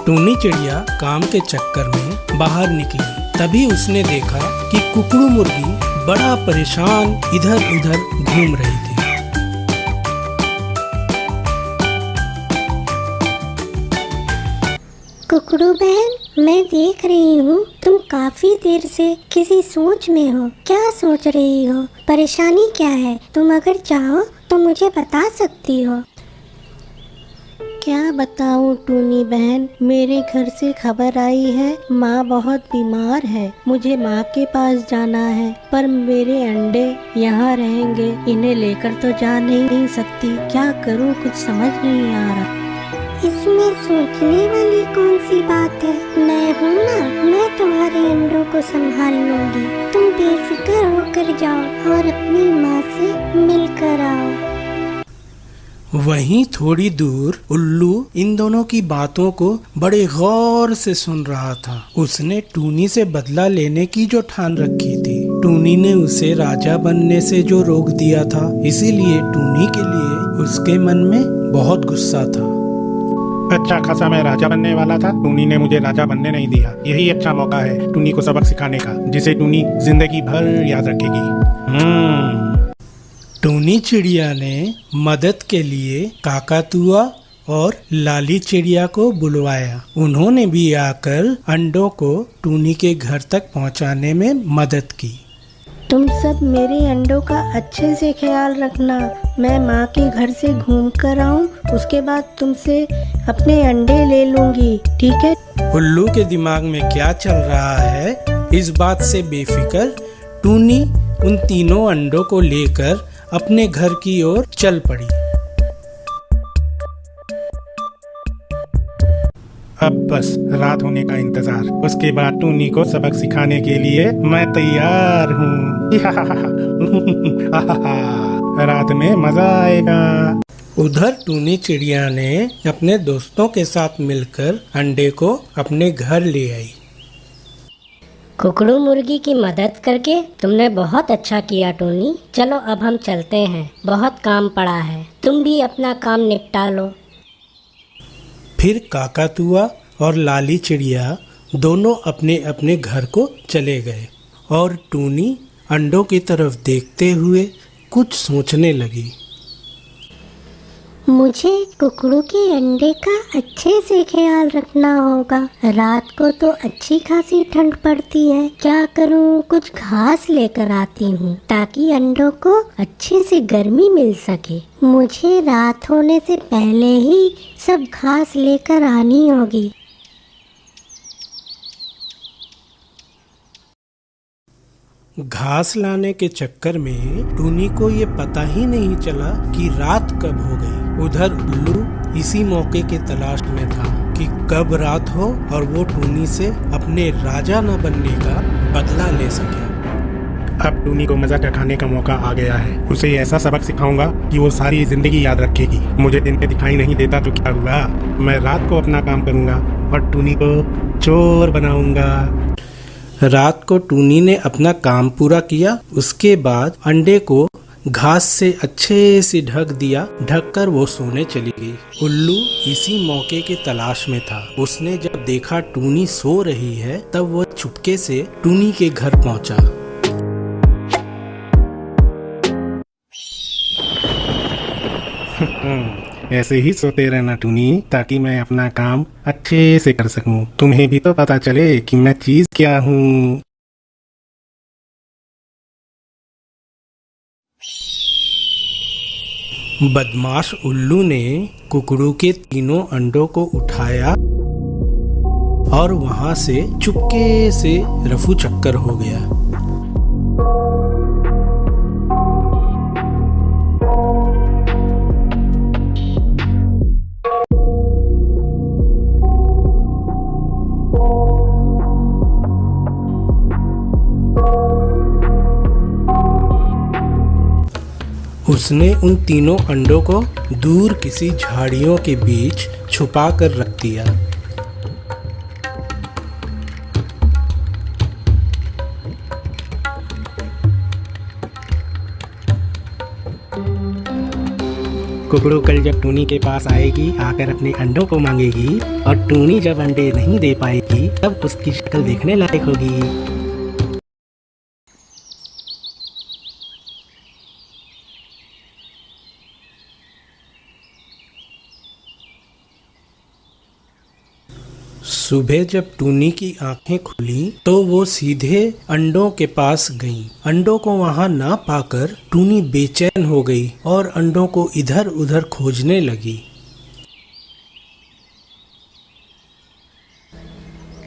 टूनी चिड़िया काम के चक्कर में बाहर निकली। तभी उसने देखा कि कुकड़ू मुर्गी बड़ा परेशान इधर उधर घूम रही थी। कुकड़ू बहन, मैं देख रही हूँ तुम काफी देर से किसी सोच में हो। क्या सोच रही हो? परेशानी क्या है? तुम अगर चाहो तो मुझे बता सकती हो। क्या बताऊं टूनी बहन, मेरे घर से खबर आई है माँ बहुत बीमार है। मुझे माँ के पास जाना है, पर मेरे अंडे यहाँ रहेंगे, इन्हें लेकर तो जा नहीं सकती। क्या करूं, कुछ समझ नहीं आ रहा। इसमें सोचने वाली कौन सी बात है? मैं हूँ ना, मैं तुम्हारे अंडों को संभाल लूंगी। तुम बेफिक्र होकर जाओ और अपनी माँ से मिलकर आओ। वहीं थोड़ी दूर उल्लू इन दोनों की बातों को बड़े गौर से सुन रहा था। उसने टूनी से बदला लेने की जो ठान रखी थी, टूनी ने उसे राजा बनने से जो रोक दिया था, इसीलिए टूनी के लिए उसके मन में बहुत गुस्सा था। अच्छा खासा मैं राजा बनने वाला था, टूनी ने मुझे राजा बनने नहीं दिया। यही अच्छा मौका है टूनी को सबक सिखाने का, जिसे टूनी जिंदगी भर याद रखेगी। टूनी चिड़िया ने मदद के लिए काकातुआ और लाली चिड़िया को बुलवाया। उन्होंने भी आकर अंडों को टूनी के घर तक पहुंचाने में मदद की। तुम सब मेरे अंडों का अच्छे से ख्याल रखना। मैं माँ के घर से घूम कर आऊँ, उसके बाद तुमसे अपने अंडे ले लूंगी, ठीक है? उल्लू के दिमाग में क्या चल रहा है, इस बात से बेफिक्र टूनी उन तीनों अंडों को लेकर अपने घर की ओर चल पड़ी। अब बस रात होने का इंतजार, उसके बाद टूनी को सबक सिखाने के लिए मैं तैयार हूँ। रात में मजा आएगा। उधर टूनी चिड़िया ने अपने दोस्तों के साथ मिलकर अंडे को अपने घर ले आई। कुकड़ू मुर्गी की मदद करके तुमने बहुत अच्छा किया टूनी। चलो अब हम चलते हैं, बहुत काम पड़ा है। तुम भी अपना काम निपटा लो। फिर काकातुआ और लाली चिड़िया दोनों अपने अपने घर को चले गए और टूनी अंडों की तरफ देखते हुए कुछ सोचने लगी। मुझे कुकड़ू के अंडे का अच्छे से ख्याल रखना होगा। रात को तो अच्छी खासी ठंड पड़ती है। क्या करूं, कुछ घास लेकर आती हूँ ताकि अंडों को अच्छे से गर्मी मिल सके। मुझे रात होने से पहले ही सब घास लेकर आनी होगी। घास लाने के चक्कर में टूनी को ये पता ही नहीं चला कि रात कब हो गई। उधर उल्लू इसी मौके के तलाश में था कि कब रात हो और वो टूनी से अपने राजा न बनने का बदला ले सके। अब टूनी को मजा चखाने का मौका आ गया है। उसे ऐसा सबक सिखाऊंगा कि वो सारी जिंदगी याद रखेगी। मुझे दिन में दिखाई नहीं देता तो क्या हुआ, मैं रात को अपना काम करूंगा और टूनी को चोर बनाऊंगा। रात को टूनी ने अपना काम पूरा किया। उसके बाद अंडे को घास से अच्छे से ढक दिया। ढककर वो सोने चली गई। उल्लू इसी मौके के तलाश में था। उसने जब देखा टूनी सो रही है, तब वो चुपके से टूनी के घर पहुंचा। ऐसे ही सोते रहना टूनी, ताकि मैं अपना काम अच्छे से कर सकूं। तुम्हें भी तो पता चले कि मैं चीज क्या हूँ। बदमाश उल्लू ने कुकड़ू के तीनों अंडों को उठाया और वहां से चुपके से रफू चक्कर हो गया। उसने उन तीनों अंडों को दूर किसी झाड़ियों के बीच छुपा कर रख दिया। कुकड़ू कल जब टूनी के पास आएगी, आकर अपने अंडों को मांगेगी और टूनी जब अंडे नहीं दे पाएगी तब उसकी शक्ल देखने लायक होगी। सुबह जब टूनी की आंखें खुली तो वो सीधे अंडों के पास गई। अंडों को वहां ना पाकर टूनी बेचैन हो गई और अंडों को इधर उधर खोजने लगी।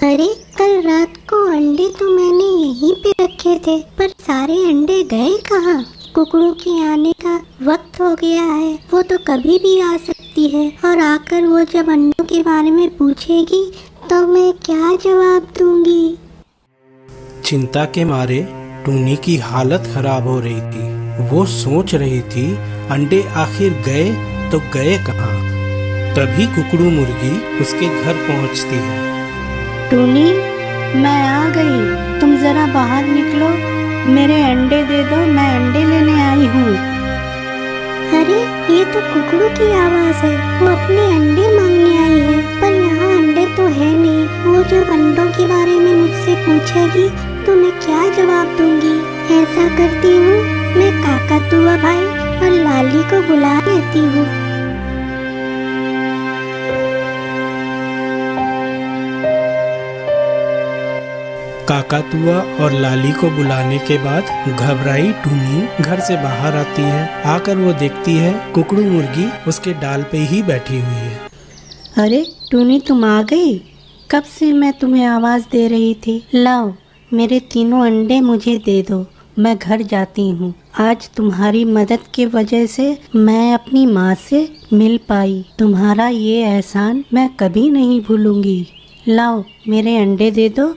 अरे कल रात को अंडे तो मैंने यहीं पे रखे थे, पर सारे अंडे गए कहाँ? कुकड़ू के आने का वक्त हो गया है, वो तो कभी भी आ सकती है और आकर वो जब अंडों के बारे में पूछेगी तो मैं क्या जवाब दूंगी? चिंता के मारे टूनी की हालत खराब हो रही थी। वो सोच रही थी अंडे आखिर गए तो गए कहाँ। तभी कुकड़ू मुर्गी उसके घर पहुंचती है। टूनी, मैं आ गई, तुम जरा बाहर निकलो, मेरे अंडे दे दो, मैं अंडे लेने आई हूँ। अरे ये तो कुकड़ू की आवाज़ है, वो अपने अंडे मांगने आई है, पर यहाँ अंडे तो है नहीं। वो जो अंडों के बारे में मुझसे पूछेगी तो मैं क्या जवाब दूंगी? ऐसा करती हूँ, मैं काकातुआ भाई और लाली को बुला लेती हूँ। काकातुआ और लाली को बुलाने के बाद घबराई टूनी घर से बाहर आती है। आकर वो देखती है कुकड़ू मुर्गी उसके डाल पे ही बैठी हुई है। अरे टूनी, तुम आ गई? कब से मैं तुम्हें आवाज़ दे रही थी। लाओ, मेरे तीनों अंडे मुझे दे दो, मैं घर जाती हूँ। आज तुम्हारी मदद की वजह से मैं अपनी माँ से मिल पाई। तुम्हारा ये एहसान मैं कभी नहीं भूलूंगी। लाओ, मेरे अंडे दे दो।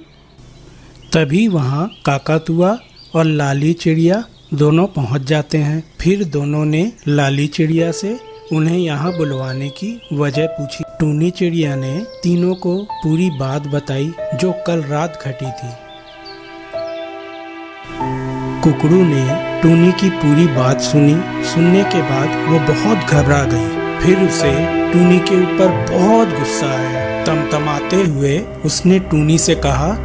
तभी वहाँ काकातुआ और लाली चिड़िया दोनों पहुँच जाते हैं। फिर दोनों ने लाली चिड़िया से उन्हें यहाँ बुलवाने की वजह पूछी। टूनी चिड़िया ने तीनों को पूरी बात बताई जो कल रात घटी थी। कुकड़ू ने टूनी की पूरी बात सुनी। सुनने के बाद वो बहुत घबरा गई। फिर उसे टूनी के ऊपर बहुत गुस्सा आया। तमतमाते हुए उसने टूनी से कहा,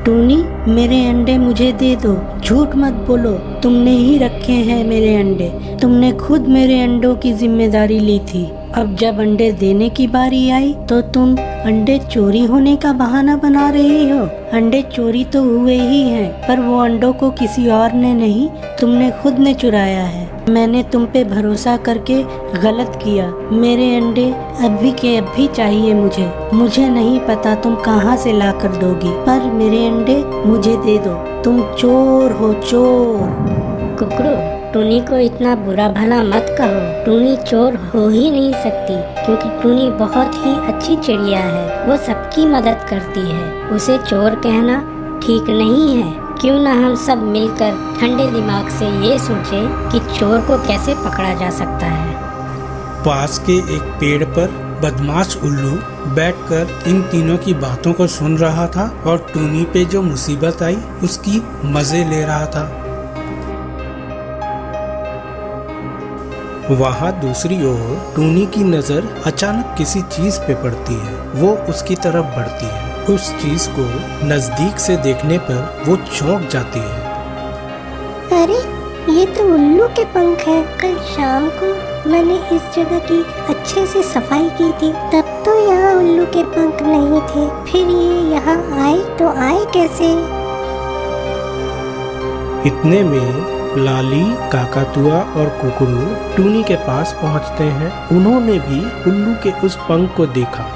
टूनी, मेरे अंडे मुझे दे दो, झूठ मत बोलो, तुमने ही रखे हैं मेरे अंडे, तुमने खुद मेरे अंडों की जिम्मेदारी ली थी। अब जब अंडे देने की बारी आई तो तुम अंडे चोरी होने का बहाना बना रही हो। अंडे चोरी तो हुए ही हैं, पर वो अंडों को किसी और ने नहीं, तुमने खुद ने चुराया है। मैंने तुम पे भरोसा करके गलत किया। मेरे अंडे अभी के अभी चाहिए मुझे। मुझे नहीं पता तुम कहाँ से ला कर दोगी, पर मेरे अंडे मुझे दे दो। तुम चोर हो, चोर। कुकड़ू, टूनी को इतना बुरा भला मत कहो। टूनी चोर हो ही नहीं सकती, क्योंकि टूनी बहुत ही अच्छी चिड़िया है। वो सबकी मदद करती है। उसे चोर कहना ठीक नहीं है। क्यों ना हम सब मिलकर ठंडे दिमाग से ये सोचें कि चोर को कैसे पकड़ा जा सकता है। पास के एक पेड़ पर बदमाश उल्लू बैठकर इन तीनों की बातों को सुन रहा था और टूनी पे जो मुसीबत आई उसकी मजे ले रहा था। वहाँ दूसरी ओर टूनी की नजर अचानक किसी चीज पे पड़ती है। वो उसकी तरफ बढ़ती है। उस चीज को नजदीक से देखने पर वो चौंक जाती है। अरे ये तो उल्लू के पंख है। कल शाम को मैंने इस जगह की अच्छे से सफाई की थी, तब तो यहाँ उल्लू के पंख नहीं थे। फिर ये यहाँ आए तो आए कैसे? इतने में लाली, काकातुआ और कुकड़ू टूनी के पास पहुँचते हैं। उन्होंने भी उल्लू के उस पंख को देखा।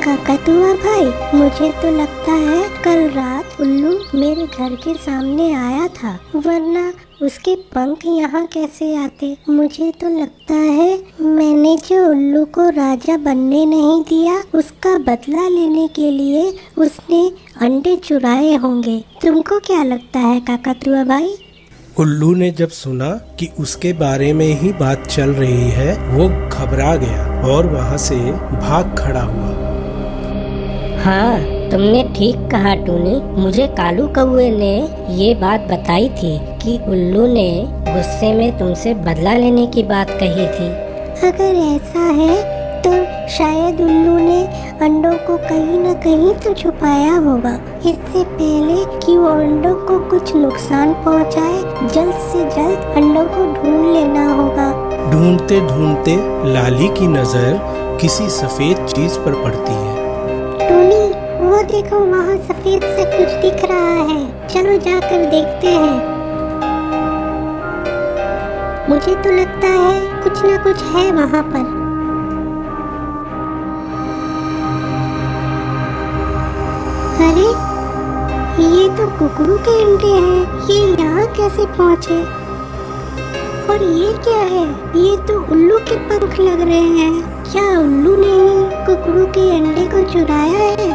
काकातुआ भाई, मुझे तो लगता है कल रात उल्लू मेरे घर के सामने आया था, वरना उसके पंख यहाँ कैसे आते? मुझे तो लगता है मैंने जो उल्लू को राजा बनने नहीं दिया, उसका बदला लेने के लिए उसने अंडे चुराए होंगे। तुमको क्या लगता है काकातुआ भाई? उल्लू ने जब सुना कि उसके बारे में ही बात चल रही है, वो घबरा गया और वहाँ से भाग खड़ा हुआ। हाँ, तुमने ठीक कहा टूनी। मुझे कालू कौवे ने ये बात बताई थी कि उल्लू ने गुस्से में तुमसे बदला लेने की बात कही थी। अगर ऐसा है तो शायद उल्लू ने अंडों को कहीं न कहीं तो छुपाया होगा। इससे पहले कि वो अंडों को कुछ नुकसान पहुंचाए, जल्द से जल्द अंडों को ढूंढ लेना होगा। ढूंढते ढूंढते लाली की नजर किसी सफेद चीज पर पड़ती है। टूनी, वो देखो, वहाँ सफेद सा कुछ दिख रहा है। चलो जाकर देखते हैं। मुझे तो लगता है कुछ न कुछ है वहाँ पर। अरे, ये तो कुकड़ू के अंडे हैं। ये यहाँ कैसे पहुँचे? और ये क्या है? ये तो उल्लू के पंख लग रहे हैं। क्या उल्लू ने ही कुकड़ू के अंडे को चुराया है?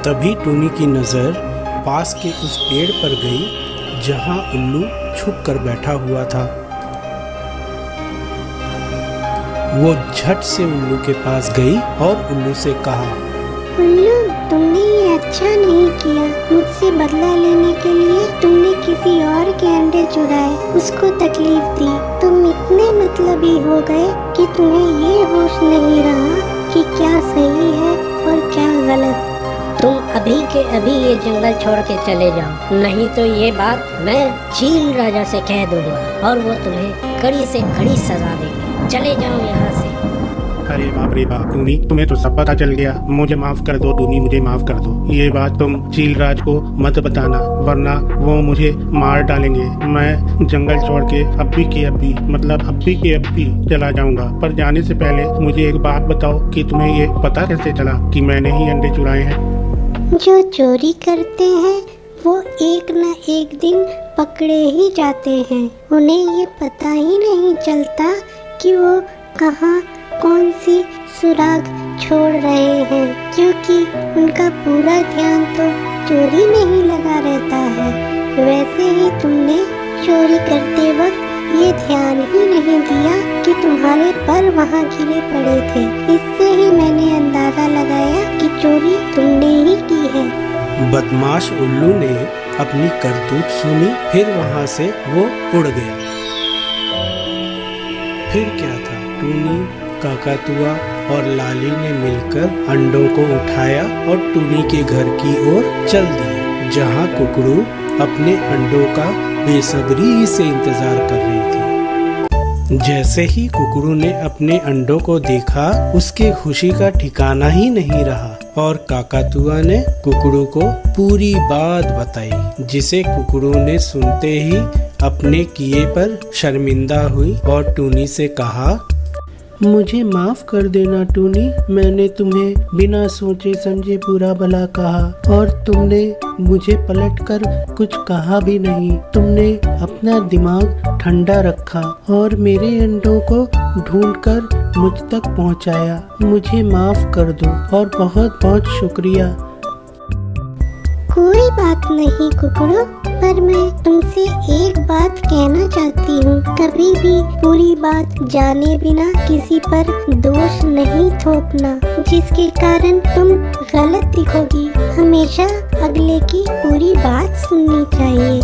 तभी टूनी की नजर पास के उस पेड़ पर गई जहां उल्लू छुप कर बैठा हुआ था। वो झट से उल्लू के पास गई और उल्लू से कहा, उल्लू, तुमने ये अच्छा नहीं किया। मुझसे बदला लेने के लिए तुमने किसी और के अंडे चुराए, उसको तकलीफ दी। तुम इतने मतलबी हो गए कि तुम्हें ये होश नहीं रहा कि क्या सही है और क्या गलत। तुम अभी के अभी ये जंगल छोड़ के चले जाओ, नहीं तो ये बात मैं चील राजा से कह दूंगा और वो तुम्हें कड़ी से कड़ी सजा देंगे। चले जाओ यहाँ से। अरे बाप रे बाप टूनी, तुम्हें तो सब पता चल गया। मुझे माफ कर दो टूनी, मुझे माफ कर दो। ये बात तुम चीलराज को मत बताना, वरना वो मुझे मार डालेंगे। मैं जंगल छोड़ के अभी के अभी चला जाऊंगा। पर जाने से पहले मुझे एक बात बताओ कि तुम्हें ये पता कैसे चला कि मैंने ही अंडे चुराए हैं? जो चोरी करते हैं वो एक न एक दिन पकड़े ही जाते हैं। उन्हें ये पता ही नहीं चलता कि वो कहाँ कौन सी सुराग छोड़ रहे हैं, क्योंकि उनका पूरा ध्यान तो चोरी में ही लगा रहता है। वैसे ही तुमने चोरी करते वक्त ये ध्यान ही नहीं दिया कि तुम्हारे पर वहाँ गिरे पड़े थे। इससे ही मैंने अंदाजा लगाया कि चोरी तुमने ही की है। बदमाश उल्लू ने अपनी करतूत सुनी, फिर वहाँ से वो उड़ गया। फिर क्या था, टूनी, काकातुआ और लाली ने मिलकर अंडों को उठाया और टूनी के घर की ओर चल दिए, जहाँ कुकड़ू अपने अंडों का बेसब्री से इंतजार कर रही थी। जैसे ही कुकड़ू ने अपने अंडों को देखा, उसके खुशी का ठिकाना ही नहीं रहा और काकातुआ ने कुकड़ू को पूरी बात बताई, जिसे कुकड़ू ने सुनते ही अपने किए पर शर्मिंदा हुई और टूनी से कहा, मुझे माफ कर देना टूनी, मैंने तुम्हें बिना सोचे समझे बुरा भला कहा और तुमने मुझे पलटकर कुछ कहा भी नहीं। तुमने अपना दिमाग ठंडा रखा और मेरे अंडों को ढूंढकर मुझ तक पहुंचाया। मुझे माफ कर दो और बहुत बहुत शुक्रिया। कोई बात नहीं कुकड़ू, पर मैं तुमसे एक बात कहना चाहती हूँ। कभी भी पूरी बात जाने बिना किसी पर दोष नहीं थोपना, जिसके कारण तुम गलत दिखोगी। हमेशा अगले की पूरी बात सुननी चाहिए।